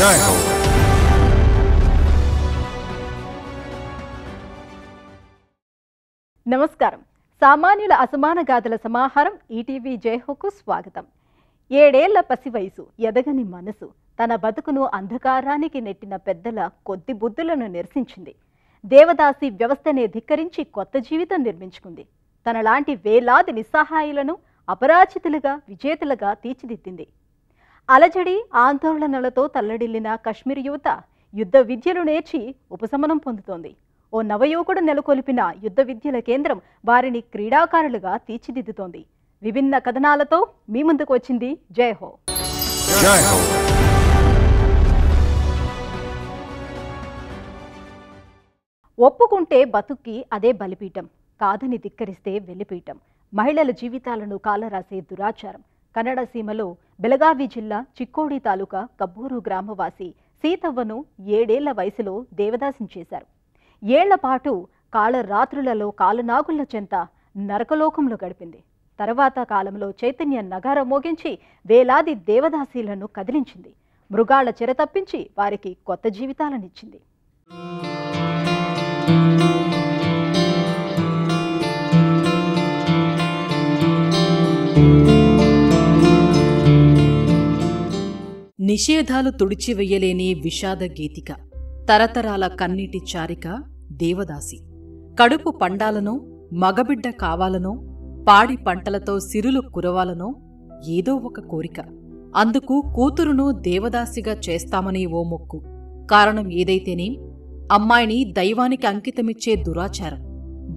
జై హో. నమస్కారం. సామాన్యుల అసమాన గాథల సమాహారం ఈటీవీ జైహోకు స్వాగతం. 7 ఏళ్ల పసి వయసు, ఎదగని మనసు తన బతుకును అంధకారానికి నెట్టిన పెద్దల కొద్ది బుద్ధులను నిరసించింది. దేవదాసి వ్యవస్థనే ధిక్కరించి కొత్త జీవితం నిర్మించుకుంది. తనలాంటి వేలాది నిస్సహాయులను అపరాజితులుగా, విజేతలుగా తీర్చిదిద్దింది. అలజడి, ఆందోళనలతో తల్లడిల్లిన కశ్మీర్ యువత యుద్ధ విద్యలు నేర్చి ఉపశమనం పొందుతోంది. ఓ నవయువకుడు నెలకొల్పిన యుద్ధ విద్యల కేంద్రం వారిని క్రీడాకారులుగా తీర్చిదిద్దుతోంది. విభిన్న కథనాలతో మీ ముందుకు వచ్చింది జైహో. ఒప్పుకుంటే బతుక్కి అదే బలిపీఠం, కాదని ధిక్కరిస్తే వెలిపీఠం. మహిళల జీవితాలను కాలరాసే దురాచారం. కన్నడ సీమలో బెళగావి జిల్లా చిక్కోడి తాలూకా కబ్బూరు గ్రామవాసి సీతవ్వను 7 ఏళ్ల వయసులో దేవదాసం చేశారు. ఏళ్లపాటు కాళరాత్రులలో కాలనాగుళ్ల చెంత నరకలోకంలో గడిపింది. తర్వాత కాలంలో చైతన్య నగారం మోగించి వేలాది దేవదాసీలను కదిలించింది. మృగాళ్ల చెర తప్పించి వారికి కొత్త జీవితాలనిచ్చింది. నిషేధాలు తుడిచివెయ్యలేని విషాద గీతిక, తరతరాల కన్నీటి చారిక దేవదాసి. కడుపు పండాలనో, మగబిడ్డ కావాలనో, పాడి పంటలతో సిరులు కురవాలనో ఏదో ఒక కోరిక. అందుకు కూతురును దేవదాసిగా చేస్తామని ఓ మొక్కు. కారణం ఏదైతేనేం, అమ్మాయిని దైవానికి అంకితమిచ్చే దురాచారం,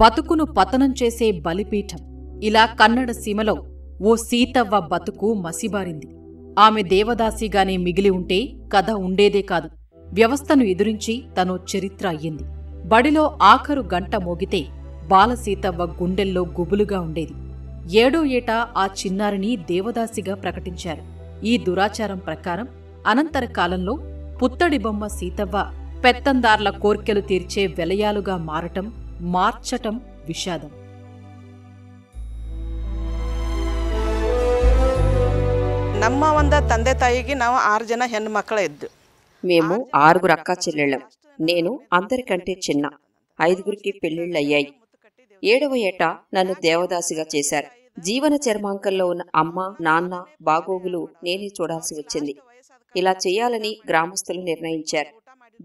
బతుకును పతనం చేసే బలిపీఠం. ఇలా కన్నడ సీమలో ఓ సీతవ్వ బతుకు మసిబారింది. ఆమె దేవదాసిగానే మిగిలి ఉంటే కథ ఉండేదే కాదు. వ్యవస్థను ఎదురించి తనో చరిత్ర అయ్యింది. బడిలో ఆఖరు గంట మోగితే బాలసీతవ్వ గుండెల్లో గుబులుగా ఉండేది. 7వ ఏట ఆ చిన్నారిని దేవదాసిగా ప్రకటించారు. ఈ దురాచారం ప్రకారం అనంతర కాలంలో పుత్తడి బొమ్మ సీతవ్వ పెత్తందార్ల కోర్కెలు తీర్చే వెలయాలుగా మార్చటం విషాదం. ನಮ್ಮ ತಂದೆ ತಾಯಿಗೆ ನಾವು 6 ಜನ ಹೆಣ್ಣು ಮಕ್ಕಳ ಇದ್ದು. మేము 6 అక్క చెల్లెళ్ళం. నేను అందరికంటే చిన్న. 5గురికి పెళ్లిళ్ళయ్యాయి. 7వ ఏట నన్ను దేవదాసిగా చేశారు. జీవన చర్మాంకంలో ఉన్న అమ్మ, నాన్న బాగోగులు నేనే చూడాల్సి వచ్చింది. ఇలా చేయాలని గ్రామస్తులు నిర్ణయించారు.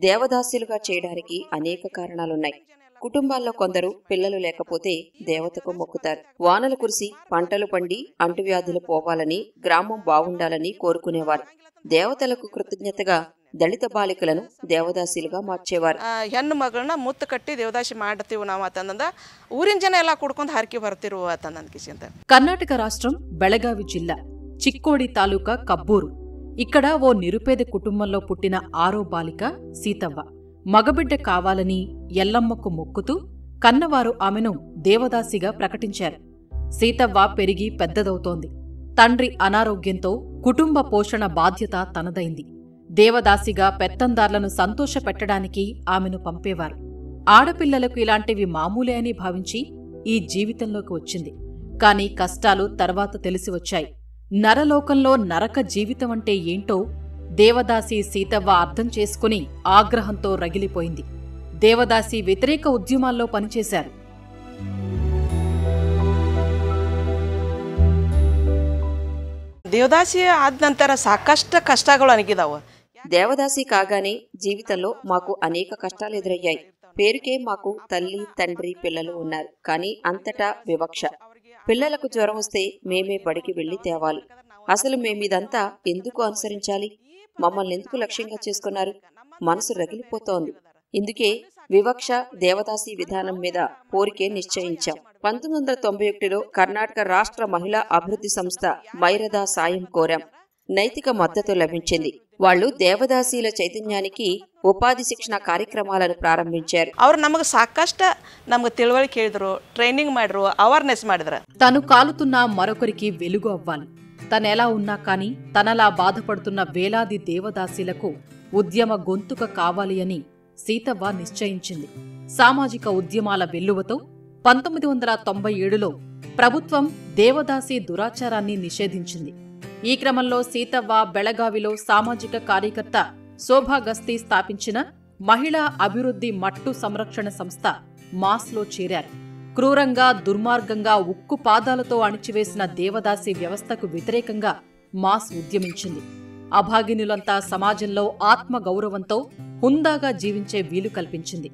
దేవదాసులుగా చేయడానికి అనేక కారణాలున్నాయి. కుటుంబాల్లో కొందరు పిల్లలు లేకపోతే దేవతకు మొక్కుతారు. వానలు కురిసి పంటలు పండి అంటువ్యాధులు పోవాలని, గ్రామం బావుండాలని కోరుకునేవారు. దేవతలకు కృతజ్ఞతగా దళిత బాలికలను దేవదాసీలుగా మార్చేవారు. ಹೆಣ್ಣು ಮಗಳನ್ನ ಮುತ್ತು ಕಟ್ಟಿ ದೇವದಾಸಿ ಮಾಡ್ತೀವಿ ನಾವು ಅಂತಂದ ಊರಿನ ಜನ ಎಲ್ಲ ಕುಡ್ಕೊಂಡು ಹರಕೆ ಬರ್ತಿರು ಅಂತಂದ. కర్ణాటక రాష్ట్రం బెళగావి జిల్లా చిక్కోడి తాలూకా కబ్బూరు. ఇక్కడ ఓ నిరుపేద కుటుంబంలో పుట్టిన 6వ బాలిక సీతవ్వ. మగబిడ్డ కావాలని ఎల్లమ్మకు మొక్కుతూ కన్నవారు ఆమెను దేవదాసిగా ప్రకటించారు. సీతవ్వ పెరిగి పెద్దదవుతోంది. తండ్రి అనారోగ్యంతో కుటుంబ పోషణ బాధ్యత తనదైంది. దేవదాసిగా పెత్తందార్లను సంతోషపెట్టడానికి ఆమెను పంపేవారు. ఆడపిల్లలకు ఇలాంటివి మామూలే అని భావించి ఈ జీవితంలోకి వచ్చింది. కాని కష్టాలు తర్వాత తెలిసి వచ్చాయి. నరలోకంలో నరక జీవితమంటే ఏంటో దేవదాసి సీతవ్వ అర్థం చేసుకుని ఆగ్రహంతో రగిలిపోయింది. దేవదాసి వ్యతిరేక ఉద్యమాల్లో పనిచేశారు. ದೇವದಾಸಿ ಆದ ನಂತರ ಸಾಕಷ್ಟು ಕಷ್ಟಗಳು ಅನಿಗಿದಾವ. దేవదాసి కాగానే జీవితంలో మాకు అనేక కష్టాలు ఎదురయ్యాయి. పేరుకే మాకు తల్లి, తండ్రి, పిల్లలు ఉన్నారు. కానీ అంతటా వివక్ష. పిల్లలకు జ్వరం వస్తే మేమే బడికి వెళ్లి తేవాలి. అసలు మేమిదంతా ఎందుకు అనుసరించాలి? మమ్మల్ని ఎందుకు లక్ష్యంగా చేసుకున్నారు? మనసు రగిలిపోతోంది. ఇందుకే వివక్ష దేవదాసి విధానం మీద పోరికే నిశ్చయించాం. 1991లో కర్ణాటక రాష్ట్ర మహిళా అభివృద్ధి సంస్థ మైరదా సాయం కోరాం. నైతిక మద్దతు లభించింది. వాళ్లు దేవదాసీల చైతన్యానికి ఉపాధి శిక్షణ కార్యక్రమాలను ప్రారంభించారు. ಅವರು ನಮಗೆ ಸಾಕಷ್ಟು ನಮಗೆ ತಿಳುವಳಿಕೆ ಹೇಳಿದ್ರು, ಟ್ರೈನಿಂగ్ ಮಾಡಿದ್ರು, అవేర్నెస్ ಮಾಡಿದ್ರು. తను కాలుతున్న మరొకరికి వెలుగు అవ్వాలి. తనెలా ఉన్నా కాని తనలా బాధపడుతున్న వేలాది దేవదాసీలకు ఉద్యమ గొంతుక కావాలి అని సీతవ్వ నిశ్చయించింది. సామాజిక ఉద్యమాల వెల్లువతో 1997లో ప్రభుత్వం దేవదాసి దురాచారాన్ని నిషేధించింది. ఈ క్రమంలో సీతవ్వ బెళగావిలో సామాజిక కార్యకర్త శోభా గస్తీ స్థాపించిన మహిళా అభివృద్ధి మట్టు సంరక్షణ సంస్థ మాస్లో చేరారు. క్రూరంగా దుర్మార్గంగా ఉక్కు పాదాలతో అణిచివేసిన దేవదాసి వ్యవస్థకు వ్యతిరేకంగా మాస్ ఉద్యమించింది. అభాగినులంతా సమాజంలో ఆత్మగౌరవంతో హుందాగా జీవించే వీలు కల్పించింది.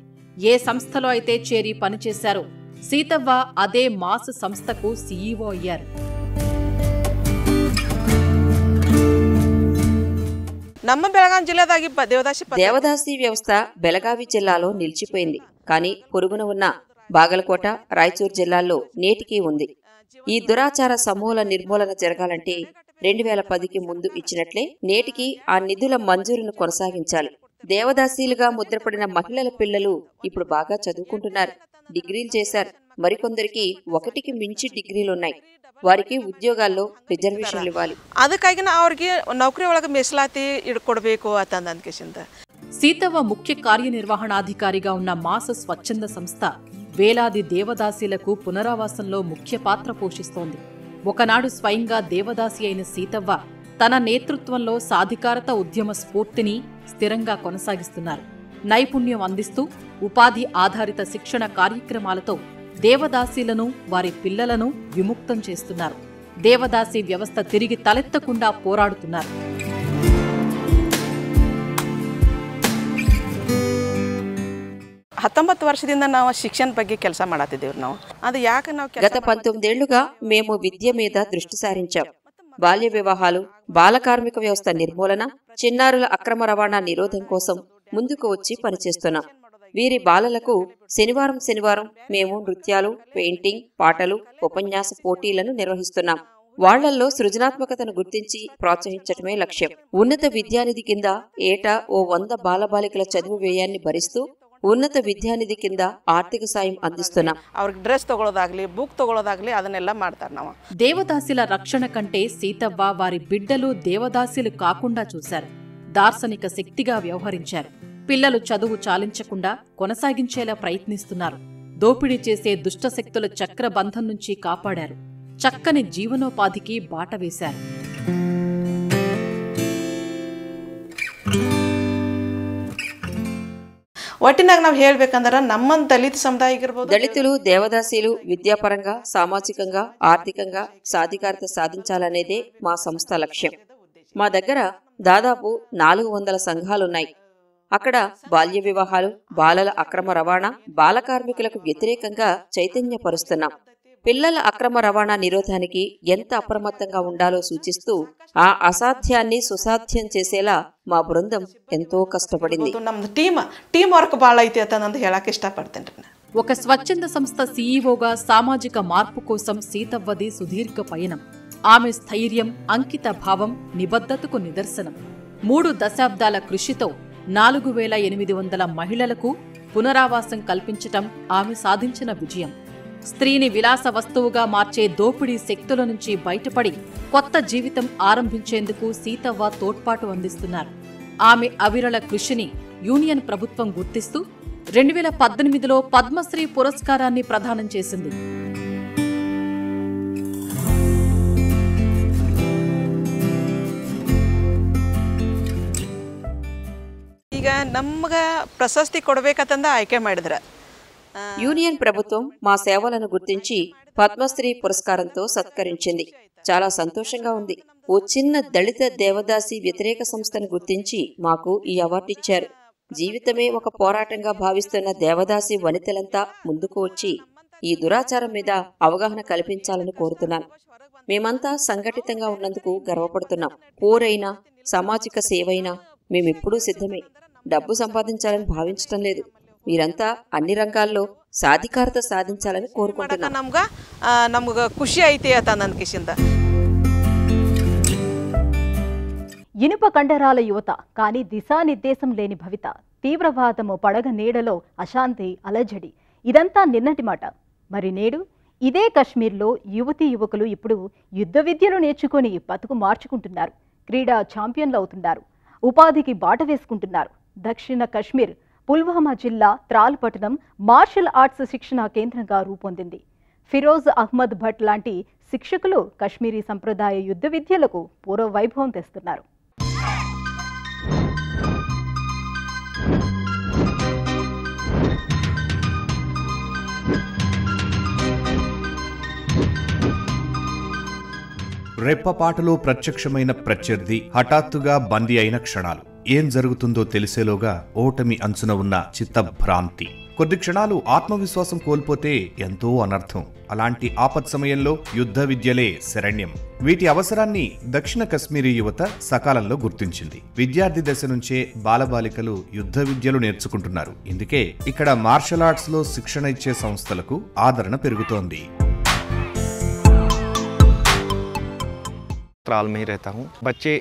ఏ సంస్థలో అయితే చేరి పనిచేశారో సీతవ్వ అదే మాస్ సంస్థకు సీఈఓ అయ్యారు. ನಮ್ಮ ಬೆಳಗಾವಿ ಜಿಲ್ಲೆದಾಗಿ దేవదాసి వ్యవస్థ బెళగావి జిల్లాలో నిలిచిపోయింది. కానీ పొరుగున ఉన్న బాగలకోట, రాయచూర్ జిల్లాల్లో నేటికీ ఉంది. ఈ దురాచార సమూల నిర్మూలన జరగాలంటే 2010కి ముందు ఇచ్చినట్లే నేటికి ఆ నిధుల మంజూరును కొనసాగించాలి. దేవదాసీలుగా ముద్రపడిన మహిళల పిల్లలు ఇప్పుడు బాగా చదువుకుంటున్నారు, డిగ్రీలు చేశారు. మరికొందరికి 1కి మించి డిగ్రీలున్నాయి. వారికి ఉద్యోగాల్లో రిజర్వేషన్లు ఇవ్వాలి. ಅದಕ್ಕಾಗಿ ಅವ್ರಿಗೆ ನೌಕರಿ ಒಳಗೆ ಮೀಸಲಾತಿ ಇಡ್ಕೊಡ್ಬೇಕು ಅಂತ ಅಂದ್ಕೇಶಿಂದ సీతవ్వ ముఖ్య కార్యనిర్వహణాధికారిగా ఉన్న మాస్ స్వచ్ఛంద సంస్థ వేలాది దేవదాసీలకు పునరావాసంలో ముఖ్య పాత్ర పోషిస్తోంది. ఒకనాడు స్వయంగా దేవదాసి అయిన సీతవ్వ తన నేతృత్వంలో సాధికారత ఉద్యమ స్ఫూర్తిని స్థిరంగా కొనసాగిస్తున్నారు. నైపుణ్యం అందిస్తూ ఉపాధి ఆధారిత శిక్షణ కార్యక్రమాలతో దేవదాసీలను, వారి పిల్లలను విముక్తం చేస్తున్నారు. దేవదాసి వ్యవస్థ తిరిగి తలెత్తకుండా పోరాడుతున్నారు. ವರ್ಷದಿಂದ ನಾವು ಶಿಕ್ಷಣ ಬಗ್ಗೆ ಕೆಲಸ ಮಾಡತ್ತಿದ್ದೇವೆ. ನಾವು ಅದು ಯಾಕೆ ನಾವು గత 19 ఏళ్లుగా మేము విద్య మీద దృష్టి సారించాం. బాల్య వివాహాలు, బాల కార్మిక వ్యవస్థ నిర్మూలన, చిన్నారుల అక్రమ రవాణా నిరోధం కోసం ముందుకు వచ్చి పనిచేస్తున్నాం. వీరి బాలలకు శనివారం మేము నృత్యాలు, పెయింటింగ్, పాటలు, ఉపన్యాస పోటీలను నిర్వహిస్తున్నాం. వాళ్లల్లో సృజనాత్మకతను గుర్తించి ప్రోత్సహించటమే లక్ష్యం. ఉన్నత విద్యానిధి కింద ఏటా ఓ 100 బాలబాలికల చదువు వ్యయాన్ని భరిస్తూ ఉన్నత విద్యానిధి కింద ఆర్థిక సాయం అందిస్తున్నాం. ಅವ್ರಿಗೆ ಡ್ರೆಸ್ ತಗೊಳ್ಳೋದಾಗ್ಲಿ, ಬುಕ್ ತಗೊಳ್ಳೋದಾಗ್ಲಿ ಅದನ್ನೆಲ್ಲ ಮಾಡ್ತಾರೆ. ನಾವು దేవదాసిల రక్షణ కంటే సీతవ్వ వారి బిడ్డలు దేవదాసిలు కాకుండా చూశారు. దార్శనిక శక్తిగా వ్యవహరించారు. పిల్లలు చదువు చాలించకుండా కొనసాగించేలా ప్రయత్నిస్తున్నారు. దోపిడీ చేసే దుష్టశక్తుల చక్రబంధం నుంచి కాపాడారు. చక్కని జీవనోపాధికి బాట వేశారు. ಒಟ್ಟಿನಾಗ ನಾವು ಹೇಳ್ಬೇಕಂದ್ರೆ ನಮ್ಮ ದಲಿತ ಸಮುದಾಯ ಇರಬಹುದು. దళితులు, దేవదాసీలు విద్యాపరంగా, సామాజికంగా, ఆర్థికంగా సాధికారత సాధించాలనేదే మా సంస్థ లక్ష్యం. మా దగ్గర దాదాపు 400 సంఘాలున్నాయి. అక్కడ బాల్య వివాహాలు, బాలల అక్రమ రవాణా, బాల కార్మికులకు వ్యతిరేకంగా చైతన్యపరుస్తున్నాం. పిల్లల అక్రమ రవాణా నిరోధానికి ఎంత అప్రమత్తంగా ఉండాలో సూచిస్తూ ఆ అసాధ్యాన్ని సుసాధ్యం చేసేలా మా బృందం ఎంతో కష్టపడింది. టీమ్ వర్క్ బాగా అయితే అని ಹೇಳಕ್ಕೆ ఇష్టపడుతుంటాను. ఒక స్వచ్ఛంద సంస్థ సీఈఓగా సామాజిక మార్పు కోసం సీతవ్వది సుదీర్ఘ పయనం. ఆమె స్థైర్యం, అంకిత భావం నిబద్ధతకు నిదర్శనం. 3 దశాబ్దాల కృషితో 4800 మహిళలకు పునరావాసం కల్పించటం ఆమె సాధించిన విజయం. స్త్రీని విలాస వస్తువుగా మార్చే దోపిడీ శక్తుల నుంచి బయటపడి కొత్త జీవితం ఆరంభించేందుకు సీతవ్వ తోడ్పాటు అందిస్తున్నారు. ఆమె అవిరళ కృషిని యూనియన్ ప్రభుత్వం గుర్తిస్తూ 2018లో పద్మశ్రీ పురస్కారాన్ని ప్రదానం చేసింది. ಈಗ ನಮ್ಗೆ ಪ್ರಶಸ್ತಿ ಕೊಡಬೇಕಂತ ಆಯ್ಕೆ ಮಾಡಿದ್ರೆ యూనియన్ ప్రభుత్వం మా సేవలను గుర్తించి పద్మశ్రీ పురస్కారంతో సత్కరించింది. చాలా సంతోషంగా ఉంది. ఓ చిన్న దళిత దేవదాసి వ్యతిరేక సంస్థను గుర్తించి మాకు ఈ అవార్డు ఇచ్చారు. జీవితమే ఒక పోరాటంగా భావిస్తున్న దేవదాసి వనితలంతా ముందుకు వచ్చి ఈ దురాచారం మీద అవగాహన కల్పించాలని కోరుతున్నాను. మేమంతా సంఘటితంగా ఉన్నందుకు గర్వపడుతున్నాం. పోరైనా, సామాజిక సేవైనా మేమెప్పుడూ సిద్ధమే. డబ్బు సంపాదించాలని భావించటం లేదు. మీరంతా అన్ని రంగాల్లో సాధికారత సాధించాలని కోరుకుంటున్నాం. నమ్గా ఖుషి అయితే అతనంకిసింద. ఇనుప కండరాల యువత కానీ దిశానిర్దేశం లేని భవిత, తీవ్రవాదము, పడగ నీడలో అశాంతి, అలజడి, ఇదంతా నిన్నటి మాట. మరి నేడు ఇదే కశ్మీర్లో యువతీ యువకులు ఇప్పుడు యుద్ధ విద్యలు నేర్చుకొని బతుకు మార్చుకుంటున్నారు. క్రీడా ఛాంపియన్లు అవుతున్నారు. ఉపాధికి బాట వేసుకుంటున్నారు. దక్షిణ కశ్మీర్ పుల్వామా జిల్లా త్రాల్ పట్టణం మార్షల్ ఆర్ట్స్ శిక్షణ కేంద్రంగా రూపొందింది. ఫిరోజ్ అహ్మద్ భట్ లాంటి శిక్షకులు కశ్మీరీ సంప్రదాయ యుద్ధ విద్యలకు పూర్వ వైభవం తెస్తున్నారు. రెప్పపాటులో ప్రత్యక్షమైన ప్రత్యర్థి, హఠాత్తుగా బందీ అయిన క్షణాలు. ఏం జరుగుతుందో తెలిసేలోగా ఓటమి అంచున ఉన్న చిత్తభ్రాంతి. కొద్ది క్షణాలు ఆత్మవిశ్వాసం కోల్పోతే ఎంతో అనర్థం. అలాంటి ఆపత్ సమయంలో యుద్ధ విద్యలే శరణ్యం. వీటి అవసరాన్ని దక్షిణ కశ్మీరీ యువత సకాలంలో గుర్తించింది. విద్యార్థి దశ నుంచే బాలబాలికలు యుద్ధ విద్యలు నేర్చుకుంటున్నారు. ఇందుకే ఇక్కడ మార్షల్ ఆర్ట్స్ లో శిక్షణ ఇచ్చే సంస్థలకు ఆదరణ పెరుగుతోంది. త్రాల్ మే रहता हूं बच्चे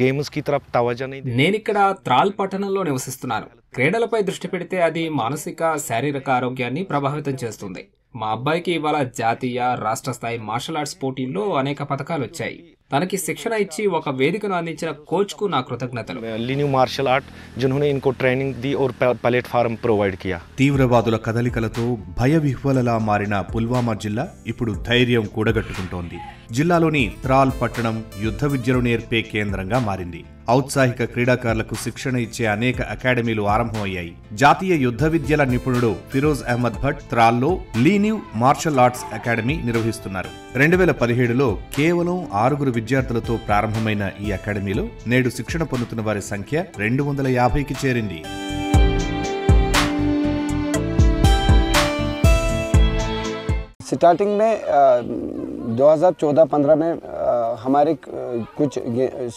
गेम्स की तरफ तवज्जो नहीं देते। నేనిక్కడ త్రాల్ పట్టణంలో నివసిస్తున్నాను. క్రీడలపై దృష్టి పెడితే అది మానసిక శారీరక ఆరోగ్యాన్ని ప్రభావితం చేస్తుంది. మా అబ్బాయికి ఇవాళ జాతీయ రాష్ట్ర స్థాయి మార్షల్ ఆర్ట్స్ పోటీల్లో అనేక పథకాలు వచ్చాయి. తనకి శిక్షణ ఇచ్చి ఒక వేదికను అందించిన కోచ్ కు నా కృతజ్ఞతలు. లీన్యూ మార్షల్ ఆర్ట్ जिन्होंने इनको ट्रेनिंग दी और प्लेटफार्म प्रोवाइड किया। తీవ్రవాదుల కదలికలతో భయ విహ్వలలా మారిన పుల్వామా జిల్లా ఇప్పుడు ధైర్యం కూడగట్టుకుంటోంది. జిల్లాలోని త్రాల్ పట్టణం యుద్ధ విద్యలు నేర్పే కేంద్రంగా మారింది. ఔత్సాహిక క్రీడాకారులకు శిక్షణ ఇచ్చే అనేక అకాడమీలు ఆరంభమయ్యాయి. జాతీయ యుద్ధ విద్యల నిపుణుడు ఫిరోజ్ అహ్మద్ భట్ త్రాల్లో లీన్యూ మార్షల్ ఆర్ట్స్ అకాడమీ నిర్వహిస్తున్నారు. 2017లో కేవలం 6 విద్యార్థులతో ప్రారంభమైన ఈ అకాడమీలో నేడు శిక్షణ పొందుతున్న వారి సంఖ్య 250కి చేరింది. स्टार्टिंग में 2014-15 में हमारे कुछ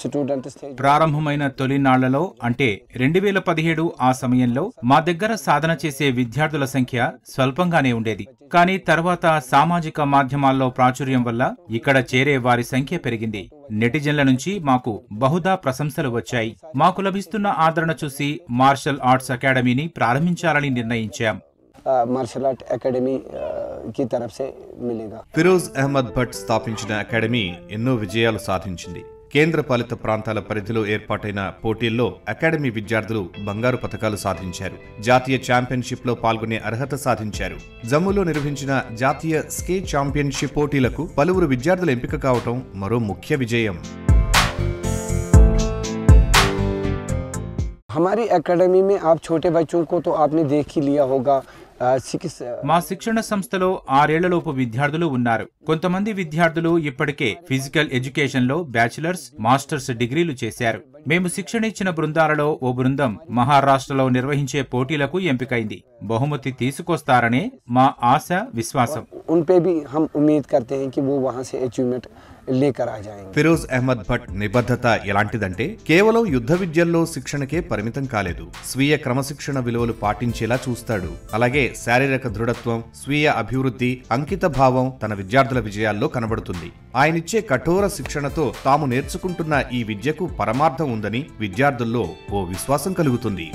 स्टूडेंट्स थे. ప్రారంభమైన తొలినాళ్లలో అంటే 2017 ఆ సమయంలో మా దగ్గర సాధన చేసే విద్యార్థుల సంఖ్య స్వల్పంగానే ఉండేది. కానీ తర్వాత సామాజిక మాధ్యమాల్లో ప్రాచుర్యం వల్ల ఇక్కడ చేరే వారి సంఖ్య పెరిగింది. నెటిజన్ల నుంచి మాకు బహుదా ప్రశంసలు వచ్చాయి. మాకు లభిస్తున్న ఆదరణ చూసి మార్షల్ ఆర్ట్స్ అకాడమీని ప్రారంభించాలని నిర్ణయించాం. మార్షల్ ఆర్ట్ అకాడమీ की तरफ से मिलेगा. ఫిరోజ్ అహ్మద్ భట్ స్థాపించిన అకాడమీ ఎన్నో విజయాలు సాధించింది. కేంద్రపాలిత ప్రాంతాల పరిధిలో ఏర్పాటైన పోటీల్లో అకాడమీ విద్యార్థులు బంగారు పతకాలు సాధించారు. జాతీయ ఛాంపియన్షిప్ లో పాల్గొనే అర్హత సాధించారు. జమ్మూలో నిర్వహించిన జాతీయ స్కే ఛాంపియన్షిప్ పోటీలకు పలువురు విద్యార్థులు ఎంపిక కావటం మరో ముఖ్య విజయం. हमारी एकेडमी में आप छोटे बच्चों को तो आपने देख ही लिया होगा. మా శిక్షణ సంస్థలో 6 ఏళ్లలోపు విద్యార్థులు ఉన్నారు. కొంతమంది విద్యార్థులు ఇప్పటికే ఫిజికల్ ఎడ్యుకేషన్ లో బ్యాచిలర్స్, మాస్టర్స్ డిగ్రీలు చేశారు. మేము శిక్షణ ఇచ్చిన బృందాలలో ఓ బృందం మహారాష్ట్రలో నిర్వహించే పోటీలకు ఎంపికైంది. బహుమతి తీసుకొస్తారనే మా ఆశ, విశ్వాసం. उनपे भी हम उम्मीद करते हैं कि वो वहां से अचीवमेंट लेकर आ जाएंगे. ఫిరోజ్ అహ్మద్ భట్ నిబద్ధత ఎలాంటిదంటే కేవలం యుద్ధ విద్యల్లో శిక్షణకే పరిమితం కాలేదు. స్వీయ క్రమశిక్షణ విలువలు పాటించేలా చూస్తాడు. అలాగే శారీరక దృఢత్వం, స్వీయ అభివృద్ధి, అంకిత భావం తన విద్యార్థుల విజయాల్లో కనబడుతుంది. ఆయనిచ్చే కఠోర శిక్షణతో తాము నేర్చుకుంటున్న ఈ విద్యకు పరమార్థం ఉందని విద్యార్థుల్లో ఓ విశ్వాసం కలుగుతుంది.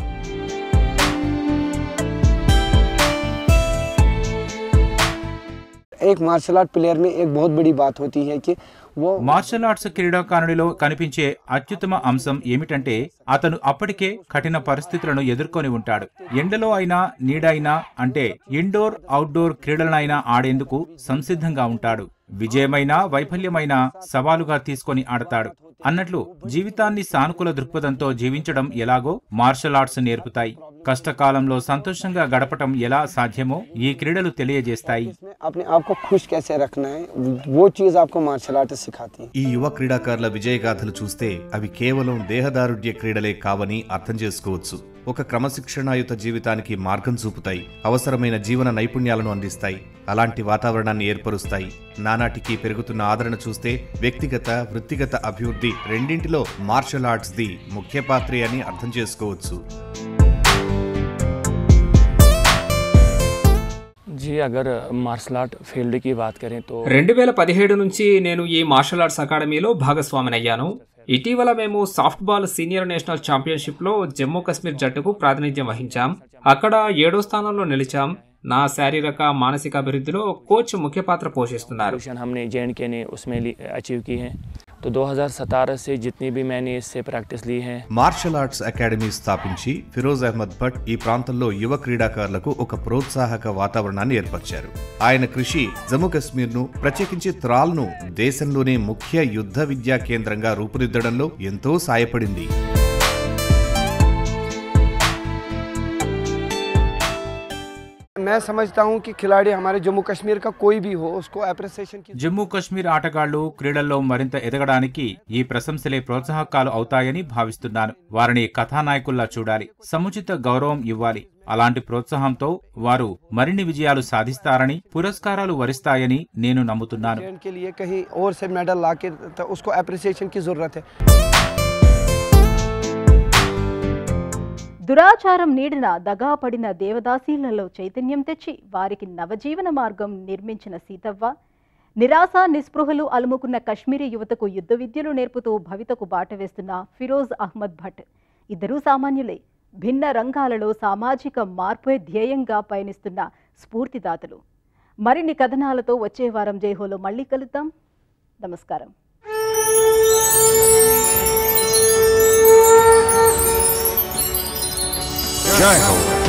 एक मार्शल आर्ट प्लेयर में एक बहुत बड़ी बात होती है कि वो మార్షల్ ఆర్ట్స్ క్రీడాకారునిలో కనిపించే అత్యుత్తమ అంశం ఏమిటంటే అతను అప్పటికే కఠిన పరిస్థితులను ఎదుర్కొని ఉంటాడు. ఎండలో అయినా నీడ అయినా అంటే ఇండోర్ అవుట్డోర్ క్రీడలనైనా ఆడేందుకు సంసిద్ధంగా ఉంటాడు. విజయమైనా వైఫల్యమైనా సవాలుగా తీసుకొని ఆడతాడు. అన్నట్లు జీవితాన్ని సానుకూల దృక్పథంతో జీవించడం ఎలాగో మార్షల్ ఆర్ట్స్ నేర్పుతాయి. కష్టకాలంలో సంతోషంగా గడపటం ఎలా సాధ్యమో ఈ క్రీడలు తెలియజేస్తాయి. अपने आप को खुश कैसे रखना है वो चीज आपको मार्शल आर्ट सिखाती है. ఈ యువ క్రీడాకారుల విజయగాథలు చూస్తే అవి కేవలం దేహదారుఢ్య క్రీడలే కావని అర్థం చేసుకోవచ్చు. ఒక క్రమశిక్షణాయుత జీవితానికి మార్గం చూపుతాయి. అవసరమైన జీవన నైపుణ్యాలను అందిస్తాయి. అలాంటి వాతావరణాన్ని ఏర్పరుస్తాయి. నానాటికి పెరుగుతున్న ఆదరణ చూస్తే వ్యక్తిగత, వృత్తిగత అభివృద్ధి రెండింటిలో మార్షల్ ఆర్ట్స్ ది ముఖ్య పాత్రే అని అర్థం చేసుకోవచ్చు. जी अगर मार्शल आर्ट फील्ड की बात करें तो 2017 నుంచి నేను ఈ మార్షల్ ఆర్ట్స్ అకాడమీలో భాగస్వామినయ్యాను. ఇటీవల మేము soft ball senior national championship లో జమ్మూ కాశ్మీర్ జట్టుకు ప్రాతినిధ్యం వహించాం. అక్కడ 7వ స్థానంలో నిలిచాం. నా శారీరక మానసిక అభివృద్ధిలో కోచ్ ముఖ్య పాత్ర పోషిస్తున్నారు. हमने JNK ने उसमें अचीव की है तो 2017 से जितनी भी मैंने इससे प्रैक्टिस ली है. మార్షల్ ఆర్ట్స్ అకాడమీ స్థాపించి ఫిరోజ్ అహ్మద్ భట్ ఈ ప్రాంతంలో యువ క్రీడాకారులకు ఒక ప్రోత్సాహక వాతావరణాన్ని ఏర్పరిచారు. ఆయన కృషి జమ్మూ కశ్మీర్ ను, ప్రత్యేకించి త్రాల్ ను దేశంలోనే ముఖ్య యుద్ధ విద్యా కేంద్రంగా రూపుదిద్దడంలో ఎంతో సాయపడింది. मैं समझता हूं कि खिलाड़ी हमारे जम्मू कश्मीर का कोई भी हो उसको अप्रिसिएशन की జమ్మూ కశ్మీర్ ఆటగాళ్లు క్రీడల్లో మరింత ఎదగడానికి ఈ ప్రశంసలే ప్రోత్సాహకాలు అవుతాయని భావిస్తున్నాను. వారిని కథానాయకుల్లా చూడాలి, సముచిత గౌరవం ఇవ్వాలి. అలాంటి ప్రోత్సాహంతో వారు మరిన్ని విజయాలు సాధిస్తారని, పురస్కారాలు వరిస్తాయని నేను నమ్ముతున్నాను. के लिए कहीं और से मेडल लाके उसको अप्रिसिएशन की जरूरत है. దురాచారం నీడిన దగాపడిన దేవదాసీలలో చైతన్యం తెచ్చి వారికి నవజీవన మార్గం నిర్మించిన సీతవ్వ, నిరాశ నిస్పృహలు అలుముకున్న కశ్మీరీ యువతకు యుద్ధ విద్యలు నేర్పుతూ భవితకు బాట వేస్తున్న ఫిరోజ్ అహ్మద్ భట్ ఇద్దరూ సామాన్యులే. భిన్న రంగాలలో సామాజిక మార్పే ధ్యేయంగా పయనిస్తున్న స్ఫూర్తిదాతలు. మరిన్ని కథనాలతో వచ్చే వారం జైహోలో మళ్ళీ కలుద్దాం. నమస్కారం. Jai Ho.